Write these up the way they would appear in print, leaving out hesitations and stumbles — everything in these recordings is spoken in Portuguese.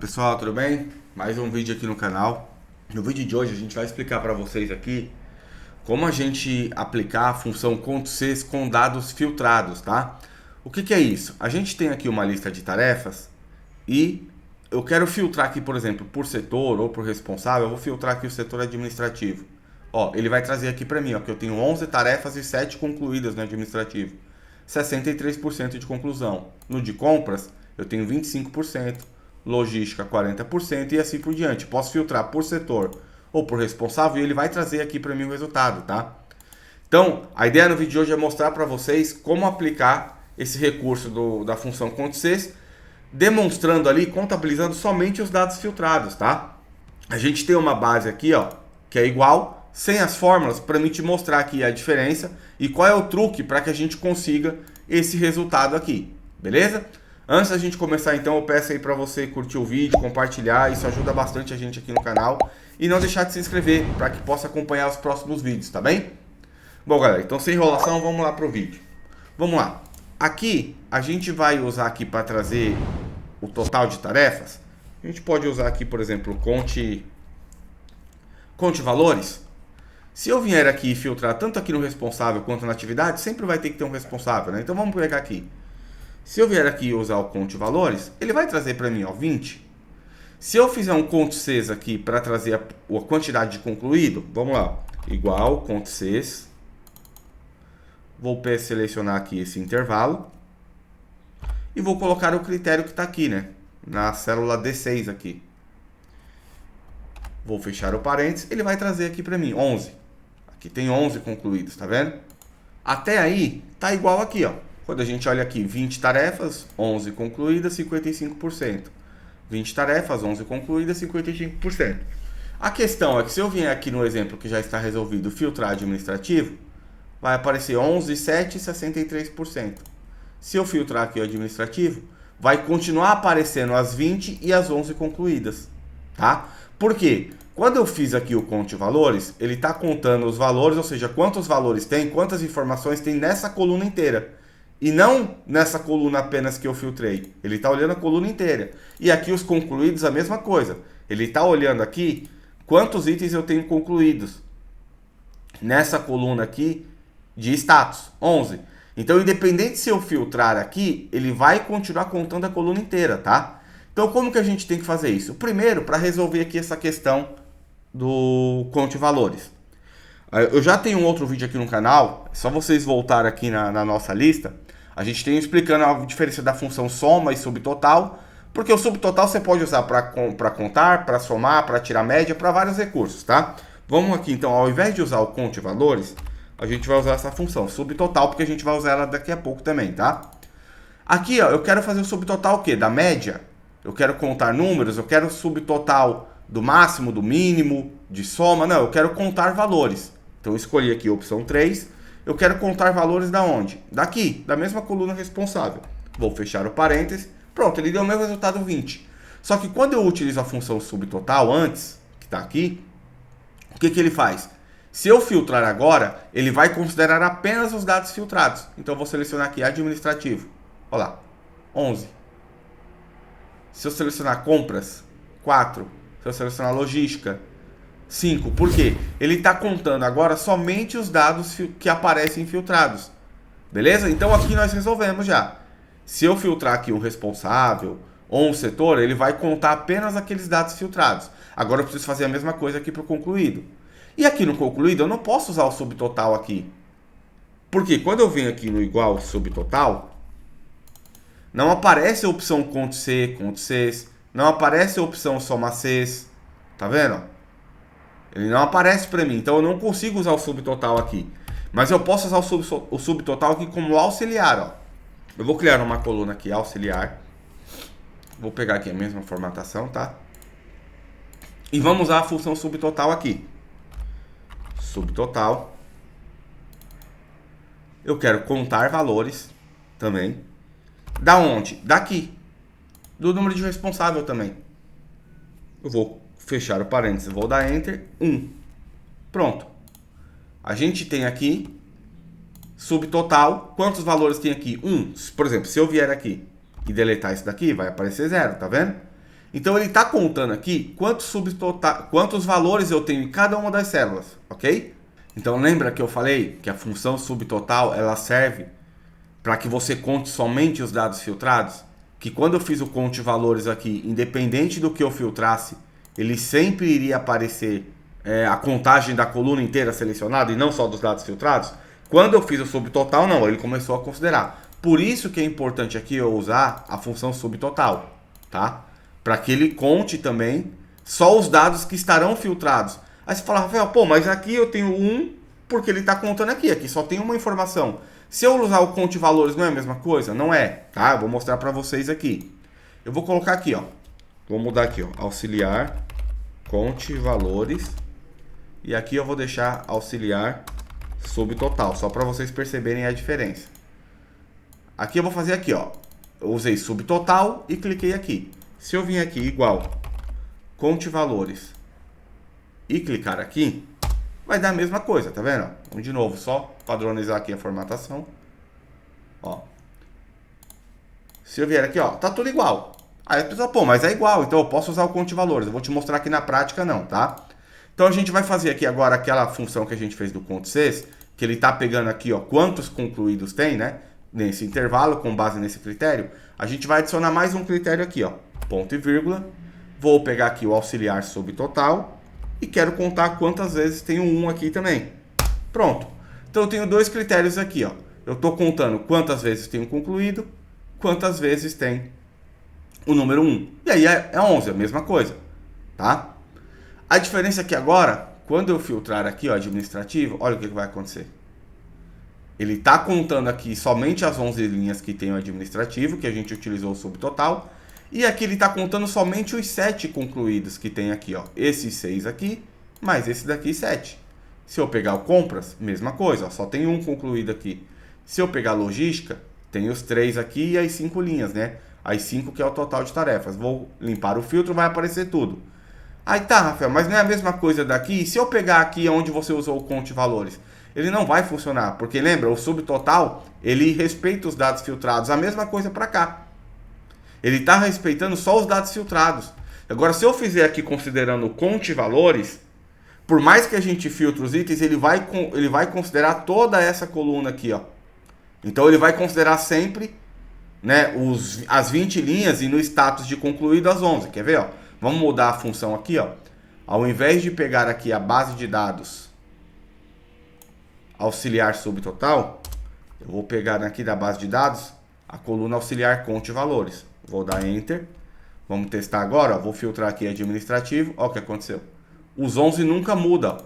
Pessoal, tudo bem? Mais um vídeo aqui no canal. No vídeo de hoje a gente vai explicar para vocês aqui como a gente aplicar a função cont.sys com dados filtrados, tá? O que é isso? A gente tem aqui uma lista de tarefas e eu quero filtrar aqui, por exemplo, por setor ou por responsável. Eu vou filtrar aqui o setor administrativo. Ó, ele vai trazer aqui para mim, ó, que eu tenho 11 tarefas e 7 concluídas no administrativo. 63% de conclusão. No de compras, eu tenho 25%. Logística 40% e assim por diante. Posso filtrar por setor ou por responsável e ele vai trazer aqui para mim o resultado, tá? Então, a ideia no vídeo de hoje é mostrar para vocês como aplicar esse recurso da função cont.sys, demonstrando ali, contabilizando somente os dados filtrados, tá? A gente tem uma base aqui, ó, que é igual, sem as fórmulas, para mim te mostrar aqui a diferença e qual é o truque para que a gente consiga esse resultado aqui, beleza? Antes da gente começar, então, eu peço aí para você curtir o vídeo, compartilhar, isso ajuda bastante a gente aqui no canal. E não deixar de se inscrever, para que possa acompanhar os próximos vídeos, tá bem? Bom, galera, então sem enrolação, vamos lá pro vídeo. Vamos lá. Aqui, a gente vai usar aqui para trazer o total de tarefas. A gente pode usar aqui, por exemplo, conte valores. Se eu vier aqui e filtrar tanto aqui no responsável quanto na atividade, sempre vai ter que ter um responsável, né? Então, vamos pegar aqui. Se eu vier aqui e usar o conte valores, ele vai trazer para mim, ó, 20. Se eu fizer um cont.sys aqui para trazer a quantidade de concluído, vamos lá, igual cont.sys, vou selecionar aqui esse intervalo e vou colocar o critério que está aqui, né, na célula D6 aqui. Vou fechar o parênteses, ele vai trazer aqui para mim 11. Aqui tem 11 concluídos, tá vendo? Até aí tá igual aqui, ó. Quando a gente olha aqui, 20 tarefas, 11 concluídas, 55%. 20 tarefas, 11 concluídas, 55%. A questão é que se eu vier aqui no exemplo que já está resolvido, filtrar administrativo, vai aparecer 11, 7 e 63%. Se eu filtrar aqui o administrativo, vai continuar aparecendo as 20 e as 11 concluídas, tá? Por quê? Quando eu fiz aqui o conte valores, ele está contando os valores, ou seja, quantos valores tem, quantas informações tem nessa coluna inteira. E não nessa coluna apenas que eu filtrei. Ele está olhando a coluna inteira. E aqui os concluídos, a mesma coisa. Ele está olhando aqui quantos itens eu tenho concluídos. Nessa coluna aqui de status, 11. Então, independente se eu filtrar aqui, ele vai continuar contando a coluna inteira, tá? Então, como que a gente tem que fazer isso? Primeiro, para resolver aqui essa questão do conte valores. Eu já tenho um outro vídeo aqui no canal, é só vocês voltarem aqui na nossa lista. A gente tem explicando a diferença da função soma e subtotal, porque o subtotal você pode usar para contar, para somar, para tirar média, para vários recursos, tá? Vamos aqui então, ao invés de usar o conte valores, a gente vai usar essa função subtotal, porque a gente vai usar ela daqui a pouco também, tá? Aqui, ó, eu quero fazer o subtotal o quê? Da média. Eu quero contar números, eu quero o subtotal do máximo, do mínimo, de soma. Não, eu quero contar valores. Então eu escolhi aqui a opção 3. Eu quero contar valores da onde? Daqui, da mesma coluna responsável. Vou fechar o parênteses. Pronto, ele deu o meu resultado 20. Só que quando eu utilizo a função subtotal antes, que está aqui, o que ele faz? Se eu filtrar agora, ele vai considerar apenas os dados filtrados. Então eu vou selecionar aqui administrativo. Olha lá, 11. Se eu selecionar compras, 4. Se eu selecionar logística, 5. Por quê? Ele está contando agora somente os dados que aparecem filtrados. Beleza? Então aqui nós resolvemos já. Se eu filtrar aqui um responsável ou um setor, ele vai contar apenas aqueles dados filtrados. Agora eu preciso fazer a mesma coisa aqui para o concluído. E aqui no concluído eu não posso usar o subtotal aqui. Porque quando eu venho aqui no igual subtotal, não aparece a opção cont.c, cont.sys, não aparece a opção soma.sys. Tá vendo? Ele não aparece para mim, então eu não consigo usar o subtotal aqui. Mas eu posso usar o subtotal aqui como auxiliar, ó. Eu vou criar uma coluna aqui, auxiliar. Vou pegar aqui a mesma formatação, tá? E vamos usar a função subtotal aqui. Subtotal. Eu quero contar valores também. Da onde? Daqui. Do número de responsável também. Eu vou fechar o parênteses, vou dar Enter, 1. Pronto. A gente tem aqui subtotal. Quantos valores tem aqui? 1. Por exemplo, se eu vier aqui e deletar isso daqui, vai aparecer 0, tá vendo? Então ele está contando aqui quantos valores eu tenho em cada uma das células, ok? Então lembra que eu falei que a função subtotal ela serve para que você conte somente os dados filtrados? Que quando eu fiz o conte valores aqui, independente do que eu filtrasse, ele sempre iria aparecer a contagem da coluna inteira selecionada e não só dos dados filtrados? Quando eu fiz o subtotal, não, ele começou a considerar. Por isso que é importante aqui eu usar a função subtotal, tá? Para que ele conte também só os dados que estarão filtrados. Aí você fala, Rafael, pô, mas aqui eu tenho um porque ele está contando aqui só tem uma informação. Se eu usar o conte valores não é a mesma coisa? Não é, tá? Eu vou mostrar para vocês aqui. Eu vou colocar aqui, ó. Vou mudar aqui, ó. Auxiliar, conte valores. E aqui eu vou deixar auxiliar subtotal, só para vocês perceberem a diferença. Aqui eu vou fazer aqui, ó. Eu usei subtotal e cliquei aqui. Se eu vim aqui igual conte valores e clicar aqui, vai dar a mesma coisa, tá vendo? Vamos de novo, só padronizar aqui a formatação. Ó. Se eu vier aqui, ó, tá tudo igual. Aí a pessoa, pô, mas é igual, então eu posso usar o conte valores. Eu vou te mostrar aqui na prática não, tá? Então a gente vai fazer aqui agora aquela função que a gente fez do conte_sys, que ele tá pegando aqui, ó, quantos concluídos tem, né? Nesse intervalo, com base nesse critério. A gente vai adicionar mais um critério aqui, ó, ponto e vírgula. Vou pegar aqui o auxiliar subtotal e quero contar quantas vezes tem o 1 aqui também. Pronto. Então eu tenho dois critérios aqui, ó. Eu estou contando quantas vezes tem um concluído, quantas vezes tem o número 1. E aí é 11, a mesma coisa, tá? A diferença é que agora, quando eu filtrar aqui, ó, administrativo, olha o que vai acontecer. Ele está contando aqui somente as 11 linhas que tem o administrativo, que a gente utilizou o subtotal. E aqui ele está contando somente os 7 concluídos que tem aqui, ó. Esses 6 aqui, mais esse daqui 7. Se eu pegar o compras, mesma coisa, ó, só tem um concluído aqui. Se eu pegar logística, tem os 3 aqui e as 5 linhas, né? As 5 que é o total de tarefas. Vou limpar o filtro, vai aparecer tudo. Aí tá, Rafael, mas não é a mesma coisa daqui? Se eu pegar aqui onde você usou o conte valores, ele não vai funcionar, porque lembra, o subtotal, ele respeita os dados filtrados, a mesma coisa para cá. Ele está respeitando só os dados filtrados. Agora, se eu fizer aqui considerando o conte valores, por mais que a gente filtre os itens, ele vai considerar toda essa coluna aqui, ó. Então ele vai considerar sempre, né, as 20 linhas e no status de concluído as 11. Quer ver, ó? Vamos mudar a função aqui, ó. Ao invés de pegar aqui a base de dados auxiliar subtotal, eu vou pegar aqui da base de dados a coluna auxiliar conte valores. Vou dar Enter. Vamos testar agora, ó. Vou filtrar aqui administrativo. Ó o que aconteceu. Os 11 nunca muda.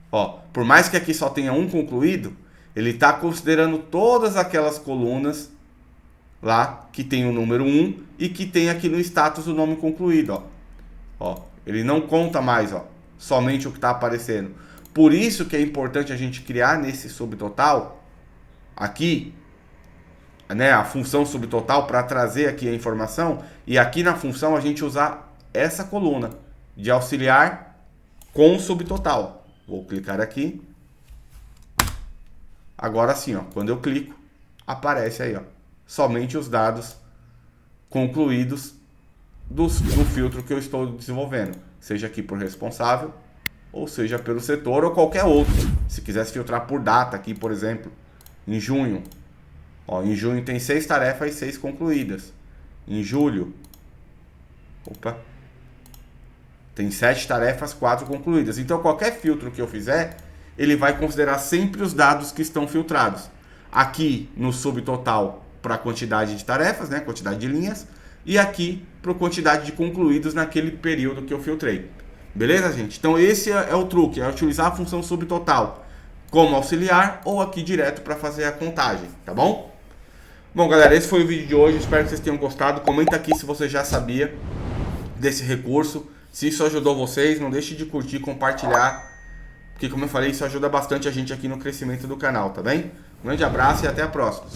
Ó, por mais que aqui só tenha um concluído, ele está considerando todas aquelas colunas lá que tem o número 1 e que tem aqui no status o nome concluído, ó. Ó, ele não conta mais, ó, somente o que está aparecendo. Por isso que é importante a gente criar nesse subtotal aqui, né, a função subtotal para trazer aqui a informação e aqui na função a gente usar essa coluna de auxiliar com subtotal. Vou clicar aqui. Agora sim, ó, quando eu clico, aparece aí, ó, somente os dados concluídos do filtro que eu estou desenvolvendo, seja aqui por responsável, ou seja pelo setor ou qualquer outro. Se quisesse filtrar por data aqui, por exemplo, em junho, ó, em junho tem 6 tarefas e 6 concluídas. Em julho, tem 7 tarefas, 4 concluídas. Então qualquer filtro que eu fizer, ele vai considerar sempre os dados que estão filtrados. Aqui no subtotal para a quantidade de tarefas, né, quantidade de linhas, e aqui para a quantidade de concluídos naquele período que eu filtrei. Beleza, gente? Então esse é o truque, é utilizar a função subtotal como auxiliar ou aqui direto para fazer a contagem, tá bom? Bom, galera, esse foi o vídeo de hoje, espero que vocês tenham gostado. Comenta aqui se você já sabia desse recurso, se isso ajudou vocês, não deixe de curtir, compartilhar, porque como eu falei, isso ajuda bastante a gente aqui no crescimento do canal, tá bem? Um grande abraço e até a próxima.